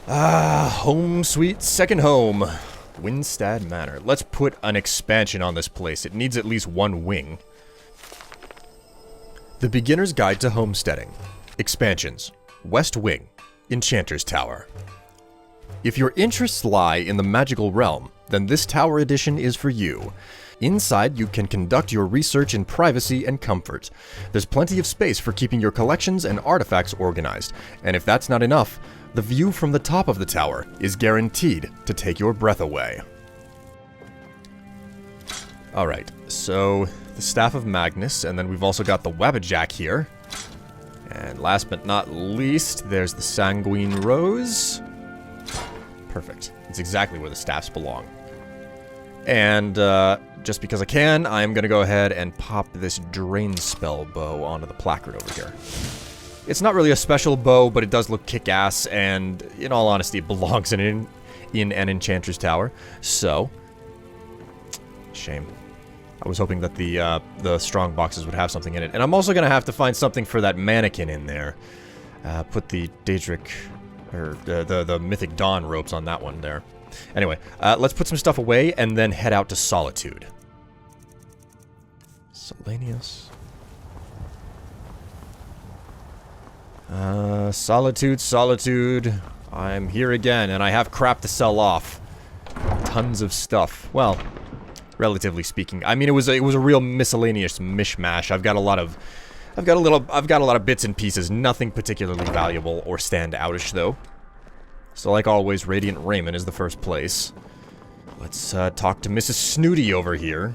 Home sweet second home. Winstead Manor. Let's put an expansion on this place. It needs at least one wing. The Beginner's Guide to Homesteading. Expansions. West Wing. Enchanter's Tower. If your interests lie in the magical realm, then this tower edition is for you. Inside, you can conduct your research in privacy and comfort. There's plenty of space for keeping your collections and artifacts organized, and if that's not enough, the view from the top of the tower is guaranteed to take your breath away. Alright, so the Staff of Magnus, and then we've also got the Wabbajack here. And last but not least, there's the Sanguine Rose. Perfect. It's exactly where the staffs belong. And, just because I can, I'm gonna go ahead and pop this Drain Spell bow onto the placard over here. It's not really a special bow, but it does look kick-ass, and in all honesty, it belongs in an Enchanter's Tower. So, shame. I was hoping that the strong boxes would have something in it. And I'm also gonna have to find something for that mannequin in there. Put the Daedric, or the Mythic Dawn ropes on that one there. Anyway, let's put some stuff away and then head out to Solitude. Solanius. Solitude. I'm here again, and I have crap to sell off. Tons of stuff. Well, relatively speaking. I mean, it was a real miscellaneous mishmash. I've got a lot of bits and pieces. Nothing particularly valuable or stand-outish, though. So, like always, Radiant Raiment is the first place. Let's talk to Mrs. Snooty over here,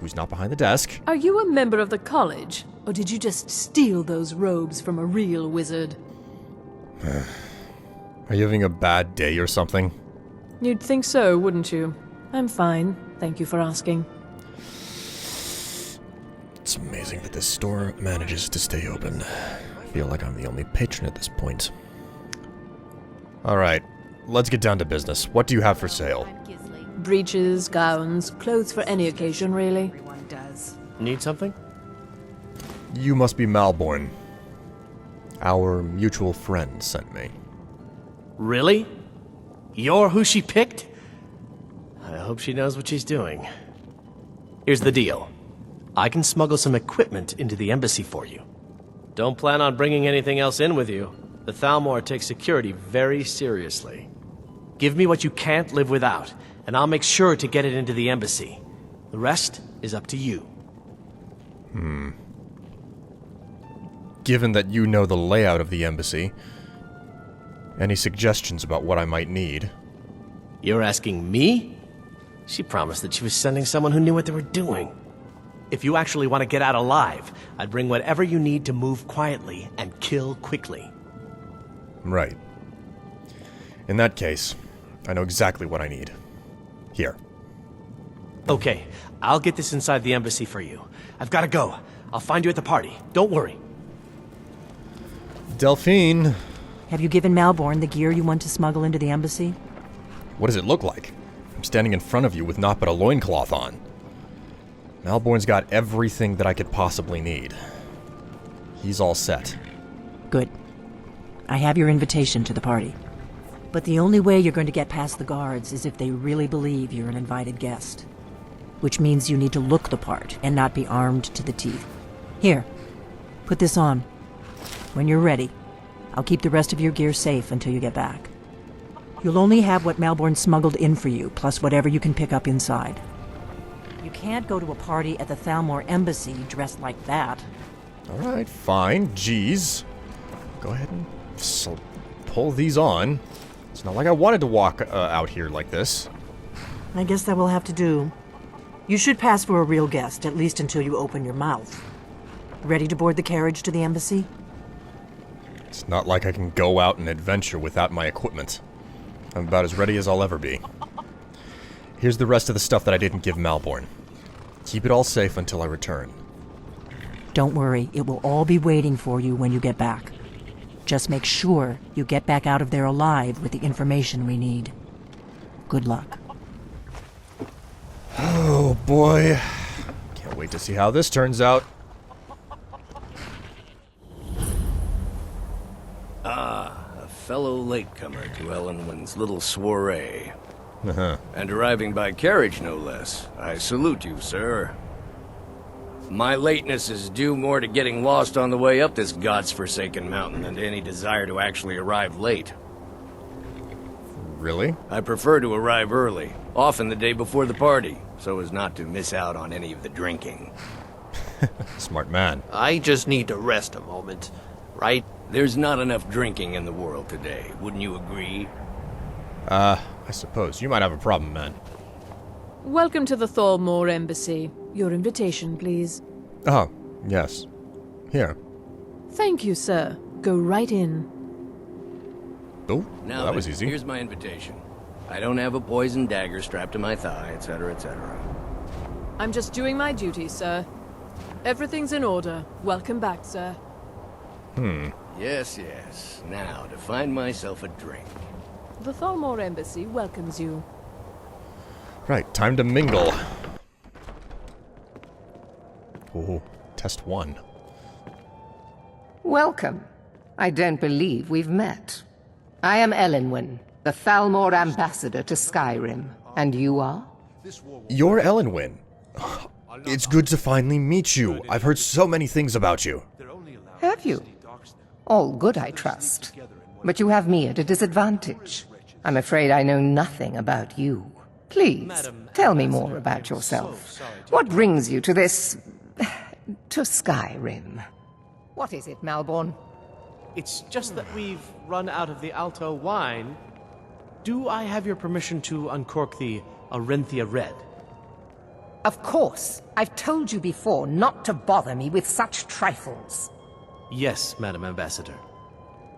who's not behind the desk. Are you a member of the college, or did you just steal those robes from a real wizard? Are you having a bad day or something? You'd think so, wouldn't you? I'm fine. Thank you for asking. It's amazing that this store manages to stay open. I feel like I'm the only patron at this point. Alright, let's get down to business. What do you have for sale? Breeches, gowns, clothes for any occasion, really. Everyone does. Need something? You must be Malborn. Our mutual friend sent me. Really? You're who she picked? I hope she knows what she's doing. Here's the deal. I can smuggle some equipment into the embassy for you. Don't plan on bringing anything else in with you. The Thalmor takes security very seriously. Give me what you can't live without, and I'll make sure to get it into the embassy. The rest is up to you. Given that you know the layout of the embassy, any suggestions about what I might need? You're asking me? She promised that she was sending someone who knew what they were doing. If you actually want to get out alive, I'd bring whatever you need to move quietly and kill quickly. Right. In that case, I know exactly what I need. Here. Okay, I'll get this inside the embassy for you. I've got to go. I'll find you at the party. Don't worry. Delphine. Have you given Malborn the gear you want to smuggle into the embassy? What does it look like? I'm standing in front of you with naught but a loincloth on. Malborn's got everything that I could possibly need. He's all set. Good. I have your invitation to the party. But the only way you're going to get past the guards is if they really believe you're an invited guest. Which means you need to look the part and not be armed to the teeth. Here, put this on. When you're ready, I'll keep the rest of your gear safe until you get back. You'll only have what Malborn smuggled in for you, plus whatever you can pick up inside. You can't go to a party at the Thalmor embassy dressed like that. Alright, fine. Jeez. Go ahead and pull these on. It's not like I wanted to walk out here like this. I guess that will have to do. You should pass for a real guest, at least until you open your mouth. Ready to board the carriage to the embassy? It's not like I can go out and adventure without my equipment. I'm about as ready as I'll ever be. Here's the rest of the stuff that I didn't give Malborn. Keep it all safe until I return. Don't worry, it will all be waiting for you when you get back. Just make sure you get back out of there alive with the information we need. Good luck. Oh boy. Can't wait to see how this turns out. a fellow latecomer to Ellenwyn's little soiree. Uh-huh. And arriving by carriage, no less. I salute you, sir. My lateness is due more to getting lost on the way up this god's-forsaken mountain than to any desire to actually arrive late. Really? I prefer to arrive early, often the day before the party, so as not to miss out on any of the drinking. Smart man. I just need to rest a moment, right? There's not enough drinking in the world today, wouldn't you agree? I suppose. You might have a problem, man. Welcome to the Thalmor Embassy. Your invitation, please. Oh, yes. Here. Thank you, sir. Go right in. Oh, Now well, that was then, easy. Here's my invitation. I don't have a poisoned dagger strapped to my thigh, etc., etc. I'm just doing my duty, sir. Everything's in order. Welcome back, sir. Yes, yes. Now, to find myself a drink. The Thalmor Embassy welcomes you. Right, time to mingle. Oh, test 1. Welcome. I don't believe we've met. I am Ellenwyn, the Thalmor ambassador to Skyrim. And you are? You're Ellenwyn. It's good to finally meet you. I've heard so many things about you. Have you? All good, I trust. But you have me at a disadvantage. I'm afraid I know nothing about you. Please, tell me more about yourself. What brings you to this... to Skyrim? What is it, Malborn? It's just that we've run out of the Alto wine. Do I have your permission to uncork the Arenthia Red? Of course. I've told you before not to bother me with such trifles. Yes, Madam Ambassador.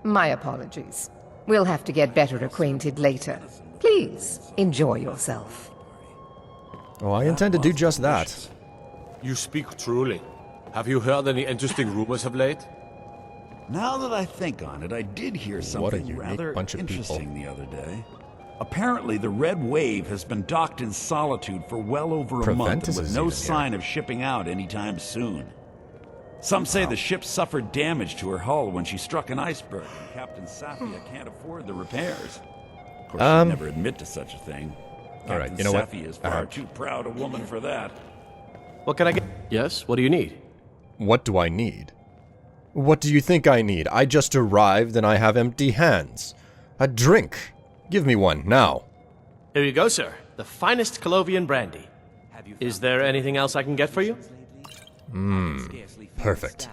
My apologies. We'll have to get better acquainted later. Please, enjoy yourself. Oh, I intend to do just that. You speak truly. Have you heard any interesting rumors of late? Now that I think on it, I did hear What a something unique rather bunch of interesting the other day. Apparently, the Red Wave has been docked in Solitude for well over a month, Preventus and with is no even sign of shipping out anytime soon. Some say the ship suffered damage to her hull when she struck an iceberg, and Captain Safia can't afford the repairs. Of course, she'd never admit to such a thing. Captain all right, you know what? Safia is far too proud a woman for that. What can I get? Yes, what do you need? What do I need? What do you think I need? I just arrived and I have empty hands. A drink. Give me one, now. Here you go, sir. The finest Colovian brandy. Is there anything else I can get for you? Perfect.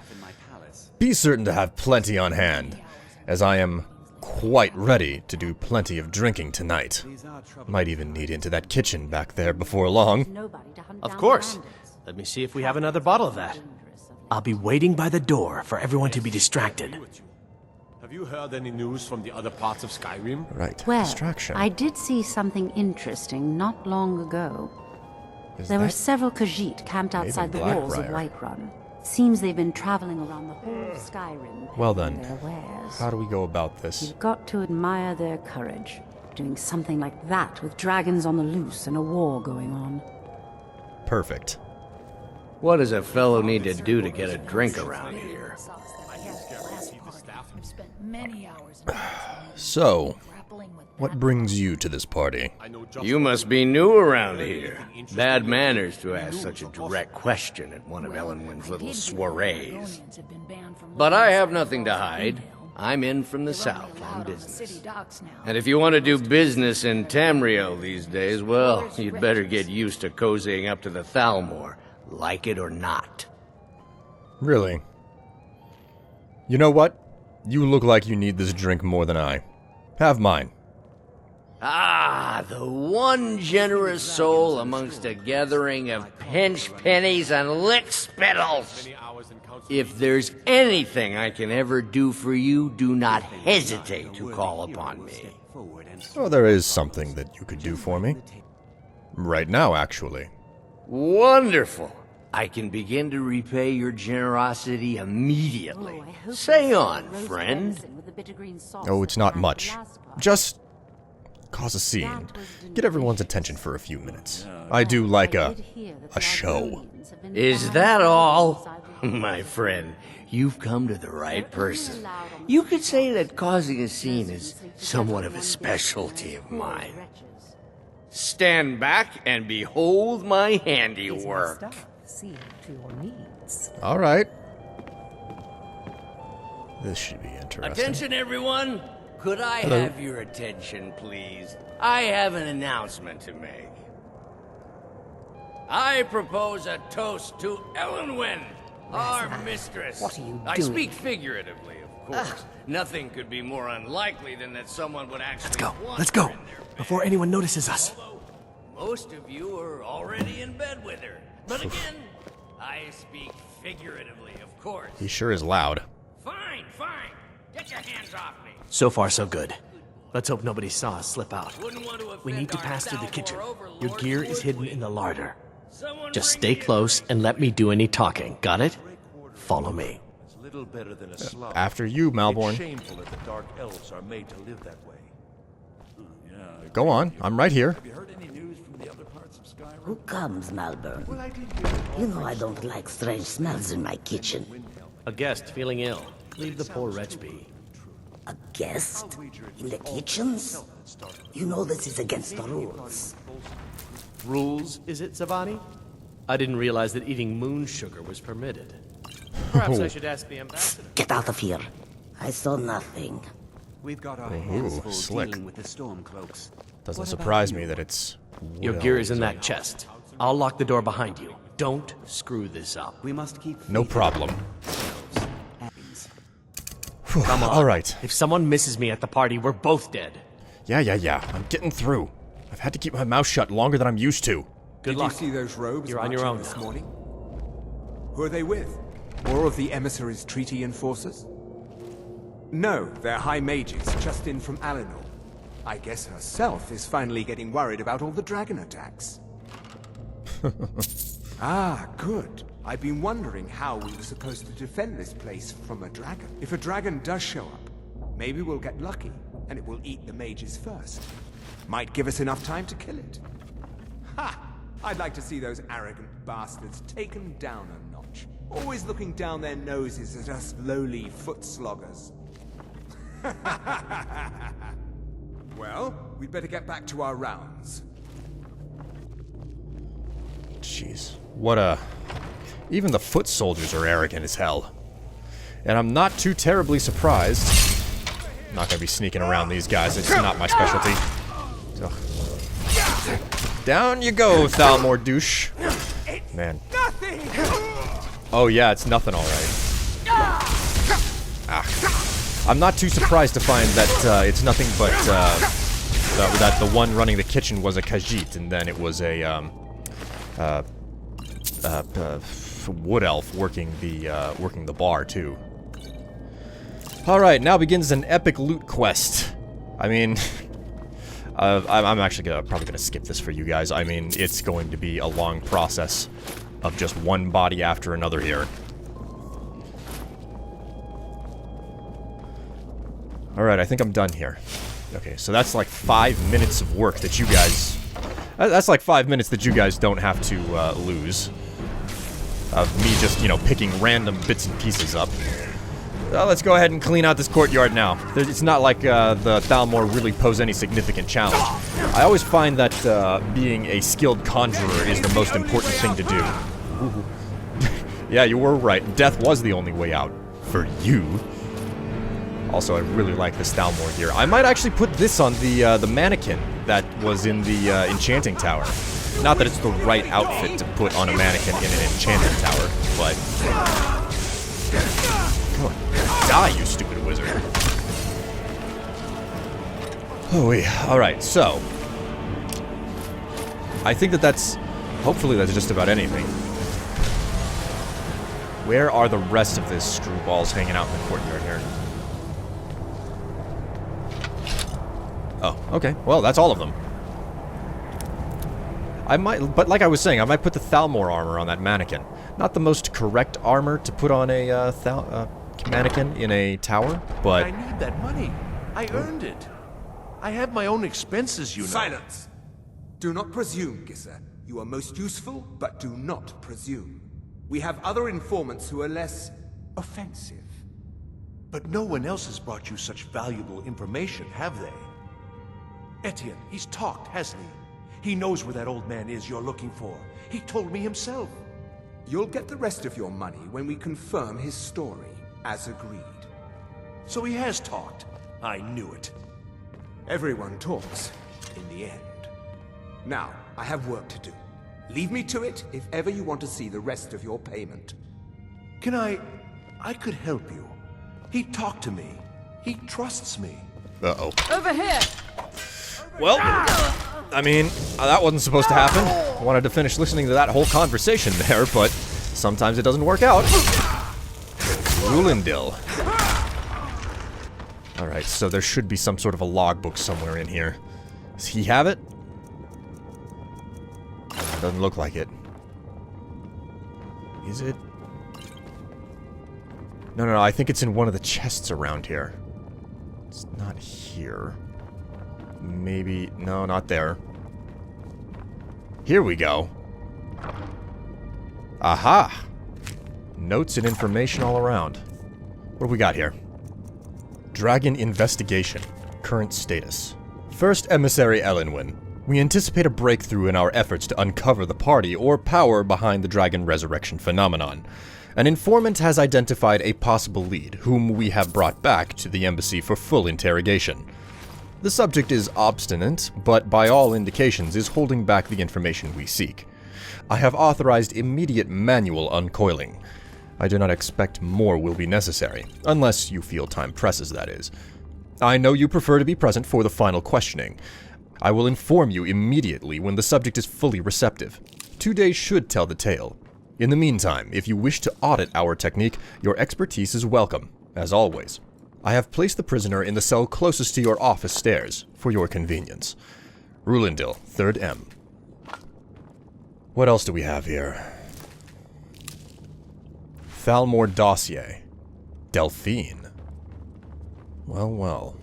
Be certain to have plenty on hand, as I am quite ready to do plenty of drinking tonight. Might even need into that kitchen back there before long. Of course. Let me see if we have another bottle of that. I'll be waiting by the door for everyone to be distracted. Have you heard any news from the other parts of Skyrim? Right, Well, distraction. I did see something interesting not long ago. Is There were that- several Khajiit camped outside the walls of Blackbriar? Whiterun. Seems they've been traveling around the whole of Skyrim. Well packing then, their wares. How do we go about this? You've got to admire their courage. Doing something like that with dragons on the loose and a war going on. Perfect. What does a fellow need to do to get a drink around here? So, what brings you to this party? You must be new around here. Bad manners to ask such a direct question at one of Ellenwyn's little soirees. But I have nothing to hide. I'm in from the south on business. And if you want to do business in Tamriel these days, well, you'd better get used to cozying up to the Thalmor, like it or not. Really? You know what? You look like you need this drink more than I. Have mine. Ah, the one generous soul amongst a gathering of pinch pennies and lick spittles. If there's anything I can ever do for you, do not hesitate to call upon me. Oh, there is something that you could do for me. Right now, actually. Wonderful. I can begin to repay your generosity immediately. Say on, friend. Oh, it's not much. Just cause a scene. Get everyone's attention for a few minutes. I do like a show. Is that all? My friend, you've come to the right person. You could say that causing a scene is somewhat of a specialty of mine. Stand back and behold my handiwork. See to your needs. All right. This should be interesting. Attention, everyone! Could I have your attention, please? I have an announcement to make. I propose a toast to Elenwen, our mistress. What are you I doing? speak figuratively, of course. Nothing could be more unlikely than that someone would actually. Let's go. want her in their bed. Before anyone notices us. Most of you are already in bed with her. But again, I speak figuratively, of course. He sure is loud. Fine. Get your hands off me. So far, so good. Let's hope nobody saw us slip out. Wouldn't want to We need to offend pass through the our kitchen. Thalmor Your overlords, gear is would hidden we? in the larder. Someone Just bring stay me close and let me do any talking. Got it? Follow me. It's little better than a slum. After you, Malborn. It's shameful that the Dark Elves are made to live that way. Go on. I'm right here. Have you heard any news from the other parts of Skyrim? Who comes, Malburn? You know I don't like strange smells in my kitchen. A guest feeling ill. Leave the poor wretch be. A guest? In the kitchens? You know this is against the rules. Rules, is it, Zavani? I didn't realize that eating moon sugar was permitted. Perhaps I should ask the ambassador. Get out of here. I saw nothing. We've got our hands full slick. dealing with the storm cloaks. Doesn't What about surprise you? me that it's... Your gear is in that chest. I'll lock the door behind you. Don't screw this up. We must keep No problem. Come on. All right. If someone misses me at the party, we're both dead. Yeah. I'm getting through. I've had to keep my mouth shut longer than I'm used to. Good Did luck. you see those robes You're on your own marching this now. morning? Who are they with? More of the emissaries' treaty enforcers? No, they're high mages just in from Alinor. I guess herself is finally getting worried about all the dragon attacks. Ah, good. I've been wondering how we were supposed to defend this place from a dragon. If a dragon does show up, maybe we'll get lucky, and it will eat the mages first. Might give us enough time to kill it. Ha! I'd like to see those arrogant bastards taken down a notch. Always looking down their noses at us lowly foot sloggers. Well, we'd better get back to our rounds. Jeez. What a... Even the foot soldiers are arrogant as hell. And I'm not too terribly surprised. I'm not gonna be sneaking around these guys. It's not my specialty. Ugh. Down you go, Thalmor douche. Man. Oh yeah, it's nothing alright. Ah. I'm not too surprised to find that it's nothing but that the one running the kitchen was a Khajiit, and then it was a wood elf working the bar too. All right, now begins an epic loot quest. I mean, I'm actually probably gonna skip this for you guys. I mean, it's going to be a long process of just one body after another here. All right, I think I'm done here. Okay, so that's like 5 minutes of work that you guys... That's like 5 minutes that you guys don't have to lose. Of me just, you know, picking random bits and pieces up. Let's go ahead and clean out this courtyard now. It's not like the Thalmor really pose any significant challenge. I always find that being a skilled conjurer is the most important thing to do. Yeah, you were right. Death was the only way out. For you. Also, I really like this Thalmor gear. I might actually put this on the mannequin that was in the enchanting tower. Not that it's the right outfit to put on a mannequin in an enchanting tower, but... Come on, die, you stupid wizard. Oh, yeah. Alright, so... I think that's... Hopefully that's just about anything. Where are the rest of this screwballs hanging out in the courtyard here? Oh, okay. Well, that's all of them. I might, but like I was saying, I might put the Thalmor armor on that mannequin. Not the most correct armor to put on a mannequin in a tower, but... I need that money. I earned it. I have my own expenses, you know. Silence! Do not presume, Gisser. You are most useful, but do not presume. We have other informants who are less offensive. But no one else has brought you such valuable information, have they? Etienne, he's talked, hasn't he? He knows where that old man is you're looking for. He told me himself. You'll get the rest of your money when we confirm his story, as agreed. So he has talked. I knew it. Everyone talks, in the end. Now, I have work to do. Leave me to it if ever you want to see the rest of your payment. Can I could help you. He talked to me. He trusts me. Uh-oh. Over here! Well, I mean, that wasn't supposed to happen. I wanted to finish listening to that whole conversation there, but sometimes it doesn't work out. Rulindil. Alright, so there should be some sort of a logbook somewhere in here. Does he have it? Doesn't look like it. Is it? No, I think it's in one of the chests around here. It's not here. Maybe... No, not there. Here we go. Aha! Notes and information all around. What do we got here? Dragon investigation. Current status. First Emissary Elenwyn. We anticipate a breakthrough in our efforts to uncover the party or power behind the dragon resurrection phenomenon. An informant has identified a possible lead, whom we have brought back to the embassy for full interrogation. The subject is obstinate, but by all indications is holding back the information we seek. I have authorized immediate manual uncoiling. I do not expect more will be necessary, unless you feel time presses, that is. I know you prefer to be present for the final questioning. I will inform you immediately when the subject is fully receptive. 2 days should tell the tale. In the meantime, if you wish to audit our technique, your expertise is welcome, as always. I have placed the prisoner in the cell closest to your office stairs, for your convenience. Rulindil, 3rd M. What else do we have here? Thalmor dossier. Delphine. Well.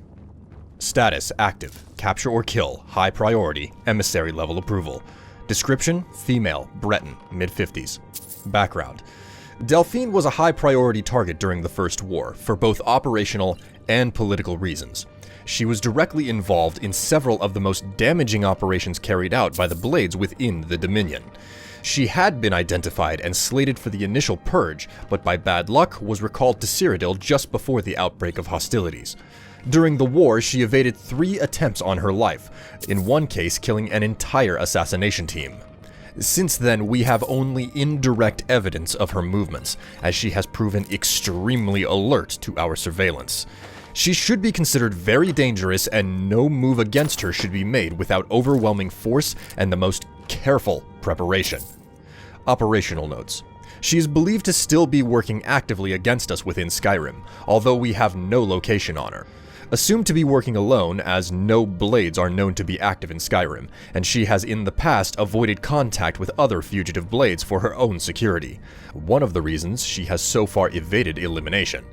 Status, active. Capture or kill. High priority. Emissary level approval. Description, female, Breton, mid-50s. Background. Delphine was a high-priority target during the First War, for both operational and political reasons. She was directly involved in several of the most damaging operations carried out by the Blades within the Dominion. She had been identified and slated for the initial purge, but by bad luck was recalled to Cyrodiil just before the outbreak of hostilities. During the war, she evaded 3 attempts on her life, in one case killing an entire assassination team. Since then, we have only indirect evidence of her movements, as she has proven extremely alert to our surveillance. She should be considered very dangerous, and no move against her should be made without overwhelming force and the most careful preparation. Operational notes. She is believed to still be working actively against us within Skyrim, although we have no location on her. Assumed to be working alone, as no Blades are known to be active in Skyrim, and she has in the past avoided contact with other fugitive Blades for her own security. One of the reasons she has so far evaded elimination.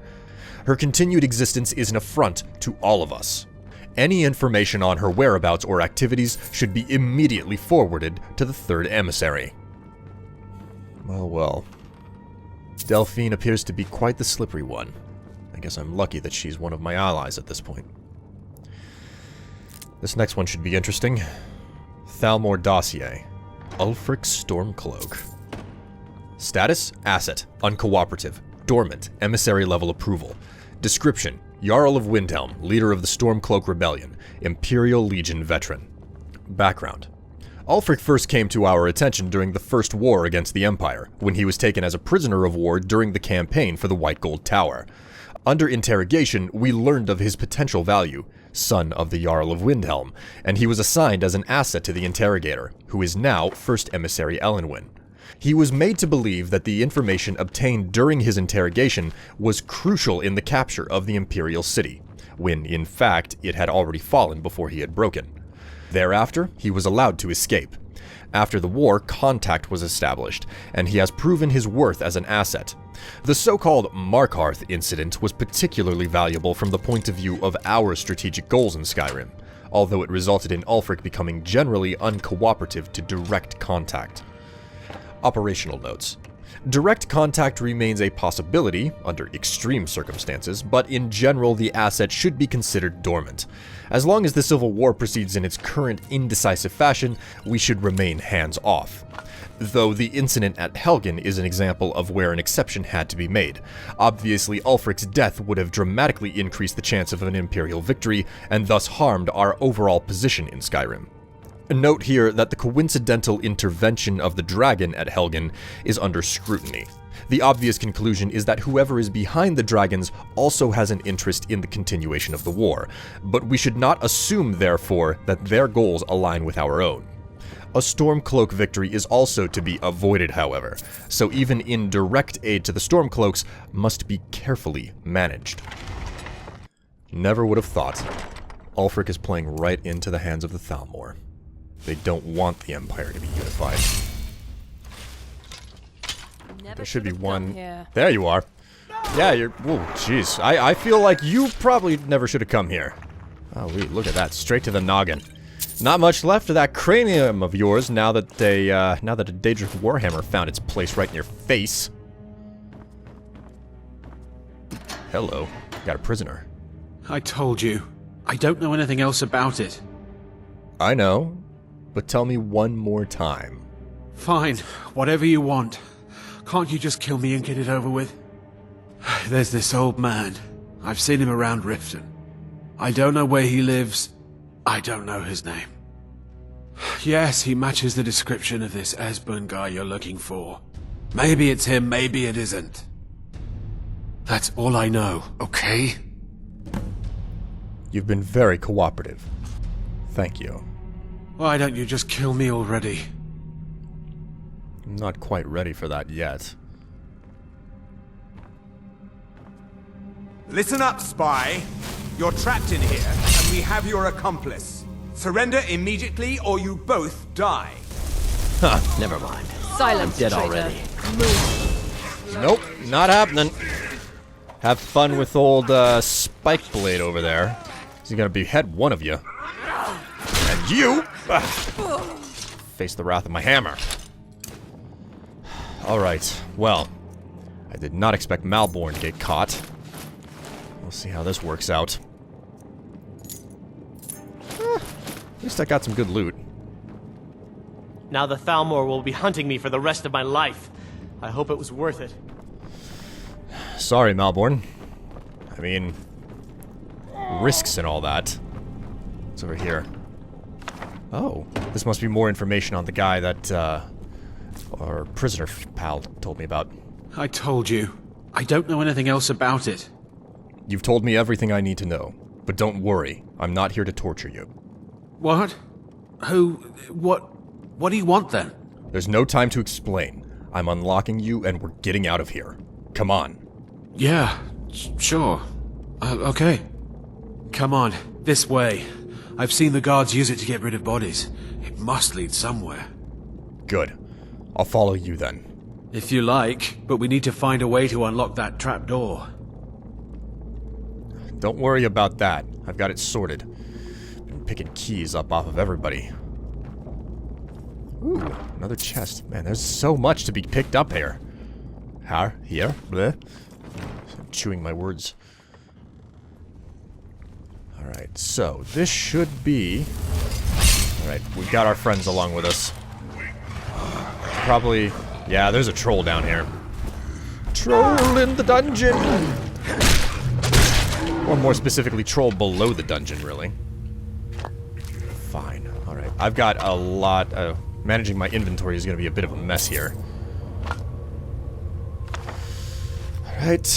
Her continued existence is an affront to all of us. Any information on her whereabouts or activities should be immediately forwarded to the 3rd Emissary. Well. Delphine appears to be quite the slippery one. I guess I'm lucky that she's one of my allies at this point. This next one should be interesting. Thalmor dossier. Ulfric Stormcloak. Status, asset, uncooperative, dormant, emissary level approval. Description, Jarl of Windhelm, leader of the Stormcloak Rebellion, Imperial Legion veteran. Background. Ulfric first came to our attention during the First War against the Empire, when he was taken as a prisoner of war during the campaign for the White Gold Tower. Under interrogation, we learned of his potential value, son of the Jarl of Windhelm, and he was assigned as an asset to the interrogator, who is now First Emissary Elenwyn. He was made to believe that the information obtained during his interrogation was crucial in the capture of the Imperial City, when in fact it had already fallen before he had broken. Thereafter, he was allowed to escape. After the war, contact was established, and he has proven his worth as an asset. The so-called Markarth incident was particularly valuable from the point of view of our strategic goals in Skyrim, although it resulted in Ulfric becoming generally uncooperative to direct contact. Operational notes. Direct contact remains a possibility, under extreme circumstances, but in general the asset should be considered dormant. As long as the Civil War proceeds in its current indecisive fashion, we should remain hands-off. Though the incident at Helgen is an example of where an exception had to be made. Obviously, Ulfric's death would have dramatically increased the chance of an Imperial victory, and thus harmed our overall position in Skyrim. Note here that the coincidental intervention of the dragon at Helgen is under scrutiny. The obvious conclusion is that whoever is behind the dragons also has an interest in the continuation of the war, but we should not assume, therefore, that their goals align with our own. A Stormcloak victory is also to be avoided, however, so even indirect aid to the Stormcloaks must be carefully managed. Never would have thought. Ulfric is playing right into the hands of the Thalmor. They don't want the Empire to be unified. There should be one. There you are. Yeah, you're. Whoa, jeez. I feel like you probably never should have come here. Oh, wait, look at that. Straight to the noggin. Not much left of that cranium of yours now that a Daedric Warhammer found its place right in your face. Hello. Got a prisoner. I told you. I don't know anything else about it. I know. But tell me one more time. Fine. Whatever you want. Can't you just kill me and get it over with? There's this old man. I've seen him around Riften. I don't know where he lives. I don't know his name. Yes, he matches the description of this Esbern guy you're looking for. Maybe it's him, maybe it isn't. That's all I know, okay? You've been very cooperative. Thank you. Why don't you just kill me already? I'm not quite ready for that yet. Listen up, spy. You're trapped in here, and we have your accomplice. Surrender immediately, or you both die. Huh, never mind. Silence, I'm dead traitor. already. Nope, not happening. Have fun with old Spike Blade over there. He's gonna behead one of you. And you face the wrath of my hammer. Alright, well, I did not expect Malborn to get caught. We'll see how this works out. At least I got some good loot. Now the Thalmor will be hunting me for the rest of my life. I hope it was worth it. Sorry, Malborn. I mean, risks and all that. What's over here? Oh, this must be more information on the guy that, our prisoner pal told me about. I told you. I don't know anything else about it. You've told me everything I need to know. But don't worry, I'm not here to torture you. What? What do you want then? There's no time to explain. I'm unlocking you and we're getting out of here. Come on. Yeah, sure. Okay. Come on, this way. I've seen the guards use it to get rid of bodies. It must lead somewhere. Good. I'll follow you then. If you like, but we need to find a way to unlock that trapdoor. Don't worry about that. I've got it sorted. Been picking keys up off of everybody. Ooh, another chest. Man, there's so much to be picked up here. Here, bleh. I'm chewing my words. Alright, so this should be... Alright, we've got our friends along with us. Probably... Yeah, there's a troll down here. Troll in the dungeon! Or more specifically, troll below the dungeon, really. Fine. Alright, I've got a lot of... Managing my inventory is going to be a bit of a mess here. Alright.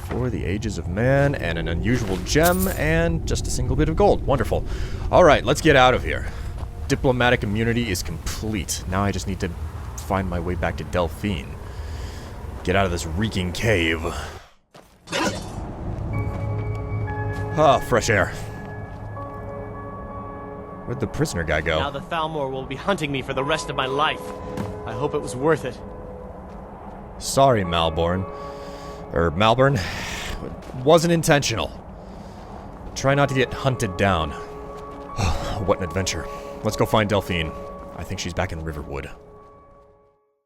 For the ages of man, and an unusual gem, and just a single bit of gold. Wonderful. Alright, let's get out of here. Diplomatic immunity is complete. Now I just need to find my way back to Delphine. Get out of this reeking cave. Ah, fresh air. Where'd the prisoner guy go? Now the Thalmor will be hunting me for the rest of my life. I hope it was worth it. Sorry, Malborn. Malborn. It wasn't intentional. Try not to get hunted down. What an adventure. Let's go find Delphine. I think she's back in Riverwood.